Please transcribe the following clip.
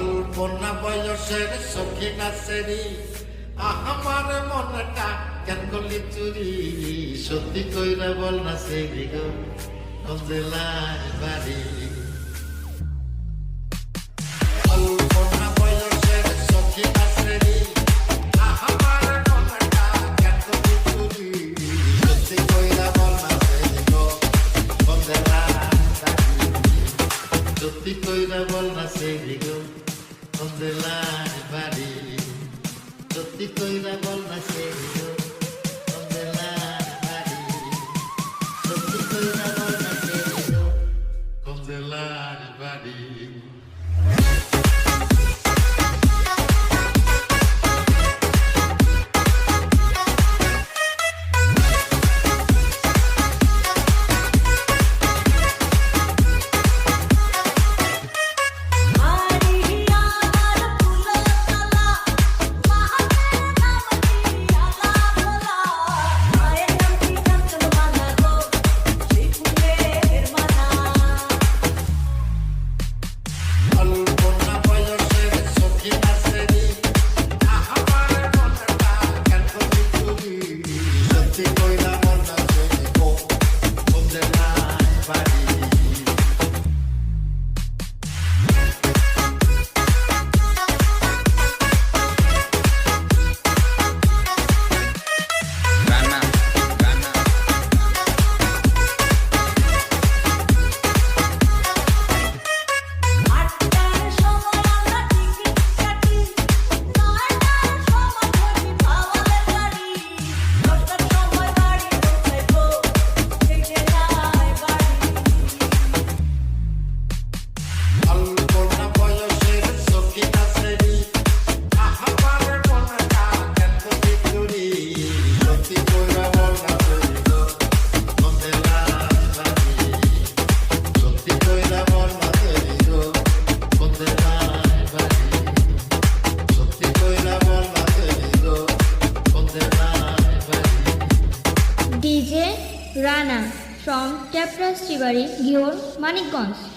অল্পনা বয়সের সখী নাচেরি আমার মনটা কেন করলি চুরি সত্যি কইরা বল না সেরি গো কোন জেলায় বাড়ি অল্পনা বয়সের সখী নাচেরি আমার মনটা কেন করলি চুরি সত্যি কইরা বল না সেরি গো কোন জেলায় সত্যি কইরা বল না সেরি গো কোন জেলায় বাড়ি সত্যি কইরা বল না সেরি গো কোন জেলায় বাড়ি সত্যি কইরা বল না সেরি গো কোন জেলায় বাড়ি DJ Rana from Chapra Shibari, Ghior, Manikganj.